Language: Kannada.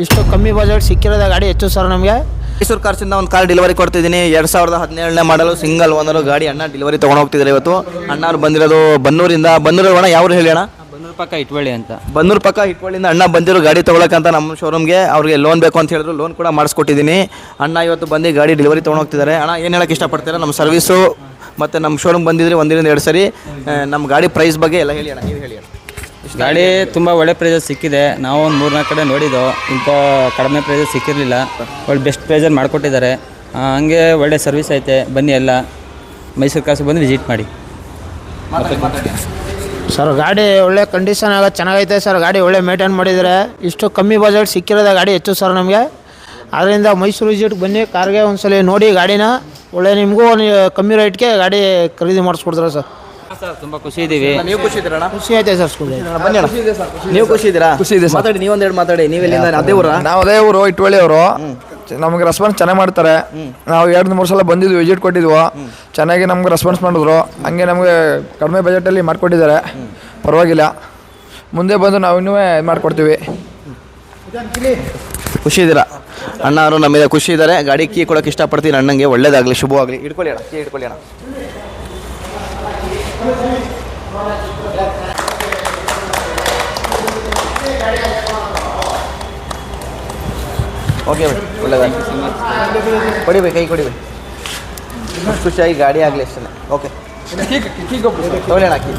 ಇಷ್ಟು ಕಮ್ಮಿ ಬಜೆಟ್ ಸಿಕ್ಕಿರೋದ ಗಾಡಿ ಹೆಚ್ಚು ಸರ್ ನಮಗೆ. ಮೈಸೂರು ಕಾರ್ಸಿಂದ ಒಂದು ಕಾರ್ ಡೆಲಿವರಿ ಕೊಡ್ತಿದ್ದೀನಿ. 2017ನೇ ಮಾಡಲು ಸಿಂಗಲ್ ಓನರು ಗಾಡಿ ಅಣ್ಣ ಡೆಲಿವರಿ ತೊಗೊಂಡು ಹೋಗ್ತಿದ್ದಾರೆ. ಇವತ್ತು ಅಣ್ಣವ್ರು ಬಂದಿರೋದು ಬನ್ನೂರಿಂದ. ಬನ್ನೂರು ಅಣ್ಣ ಯಾವ ಹೇಳಿ ಅಣ್ಣ? ಬನ್ನೂರು ಪಕ್ಕ ಇಟ್ವಳ್ಳಿ ಅಂತ. ಬನ್ನೂರು ಪಕ್ಕ ಹಿಟ್ವಳ್ಳಿಯಿಂದ ಅಣ್ಣ ಬಂದಿರೋ ಗಾಡಿ ತೊಗೊಳಕ್ಕಂತ ನಮ್ಮ ಶೋರೂಮ್ಗೆ. ಅವ್ರಿಗೆ ಲೋನ್ ಬೇಕು ಅಂತ ಹೇಳಿದ್ರು, ಲೋನ್ ಕೂಡ ಮಾಡಿಸ್ಕೊಟ್ಟಿದ್ದೀನಿ. ಅಣ್ಣ ಇವತ್ತು ಬಂದು ಗಾಡಿ ಡೆಲಿವರಿ ತೊಗೊಂಡು ಹೋಗ್ತಿದ್ದಾರೆ. ಅಣ್ಣ ಏನು ಹೇಳಕ್ಕೆ ಇಷ್ಟಪಡ್ತೀರಾ? ನಮ್ಮ ಸರ್ವಿಸು ಮತ್ತು ನಮ್ಮ ಶೋರೂಮ್ ಬಂದಿದ್ರೆ ಒಂದಿರಿಂದ 2 ಸರಿ ನಮ್ಮ ಗಾಡಿ ಪ್ರೈಸ್ ಬಗ್ಗೆ ಎಲ್ಲ ಹೇಳಿ ಅಣ್ಣ, ನೀವು ಹೇಳಿ ಅಣ್ಣ. ಗಾಡಿ ತುಂಬ ಒಳ್ಳೆ ಪ್ರೈಸಲ್ಲಿ ಸಿಕ್ಕಿದೆ. ನಾವು ಒಂದು 3-4 ಕಡೆ ನೋಡಿದ್ದು, ಇಂಥ ಕಡಿಮೆ ಪ್ರೈಸಲ್ಲಿ ಸಿಕ್ಕಿರಲಿಲ್ಲ. ಒಳ್ಳೆ ಬೆಸ್ಟ್ ಪ್ರೈಸಲ್ಲಿ ಮಾಡಿಕೊಟ್ಟಿದ್ದಾರೆ. ಹಂಗೆ ಒಳ್ಳೆ ಸರ್ವಿಸ್ ಐತೆ. ಬನ್ನಿ ಎಲ್ಲ ಮೈಸೂರು ಕಾರ್ಸಿಗೆ ಬಂದು ವಿಸಿಟ್ ಮಾಡಿ. ಸರ್ ಗಾಡಿ ಒಳ್ಳೆ ಕಂಡೀಷನ್ ಆಗ ಚೆನ್ನಾಗೈತೆ ಸರ್. ಗಾಡಿ ಒಳ್ಳೆ ಮೇಂಟೈನ್ ಮಾಡಿದ್ದಾರೆ. ಇಷ್ಟು ಕಮ್ಮಿ ಬಜೆಟ್ ಸಿಕ್ಕಿರೋದ ಗಾಡಿ ಹೆಚ್ಚು ಸರ್ ನಮಗೆ. ಆದ್ದರಿಂದ ಮೈಸೂರು ವಿಸಿಟ್ ಬನ್ನಿ, ಕಾರ್ಗೆ ಒಂದ್ಸಲ ನೋಡಿ ಗಾಡಿನ. ಒಳ್ಳೆ ನಿಮಗೂ ಕಮ್ಮಿ ರೇಟ್ಗೆ ಗಾಡಿ ಖರೀದಿ ಮಾಡಿಸ್ಕೊಡ್ತಾರೆ ಸರ್. ಸರ್ ತುಂಬ ಖುಷಿ ಇದ್ದೀವಿ. ನೀವು ಖುಷಿ ಇದ್ದೀರಣ್ಣ? ಖುಷಿ ಐತೆ ಸರ್. ಬನ್ನಿ ಅಣ್ಣ, ನೀವು ಖುಷಿ ಇದ್ದೀರಾ? ಖುಷಿ ಇದೆ ಸರ್. ಮಾತಾಡಿ, ನೀವೊಂದೆರಡು ಮಾತಾಡಿ. ನೀವೆಲ್ಲಿಂದ? ಅದೇ ಊರ? ನಾವು ಅದೇ ಊರು, ಇಟ್ವಳ್ಳಿ ಅವರು. ನಮಗೆ ರೆಸ್ಪಾನ್ಸ್ ಚೆನ್ನಾಗಿ ಮಾಡ್ತಾರೆ. ನಾವು 2-3 ಸಲ ಬಂದಿದ್ವಿ, ವಿಸಿಟ್ ಕೊಟ್ಟಿದ್ವು. ಚೆನ್ನಾಗಿ ನಮ್ಗೆ ರೆಸ್ಪಾನ್ಸ್ ಮಾಡಿದ್ರು. ಹಂಗೆ ನಮಗೆ ಕಡಿಮೆ ಬಜೆಟಲ್ಲಿ ಮಾಡಿಕೊಟ್ಟಿದ್ದಾರೆ. ಪರವಾಗಿಲ್ಲ, ಮುಂದೆ ಬಂದು ನಾವು ಇನ್ನೂ ಮಾಡಿಕೊಡ್ತೀವಿ. ಖುಷಿ ಇದ್ದೀರಾ? ಅಣ್ಣ ಅವರು ನಮಗೆ ಖುಷಿ ಇದ್ದಾರೆ. ಗಾಡಿ ಕೀ ಕೊಡೋಕೆ ಇಷ್ಟಪಡ್ತೀನಿ. ಅಣ್ಣಂಗೆ ಒಳ್ಳೇದಾಗಲಿ, ಶುಭವಾಗಲಿ. ಇಟ್ಕೊಳ್ಳಿ ಅಣ್ಣ, ಕೀ ಇಟ್ಕೊಳ್ಳಿ ಅಣ್ಣ. ಓಕೆ ಬೈ, ಒಳ್ಳೇದಾಗಲಿ. ಕೊಡಿ ಬೈ, ಕೈ ಕೊಡಿ ಬೈ. ಖುಷಿಯಾಗಿ ಗಾಡಿ ಆಗಲಿ ಅಷ್ಟೇ. ಓಕೆ, ತಗೊಳ್ಳಿ ಅಣ್ಣ ಕೀ.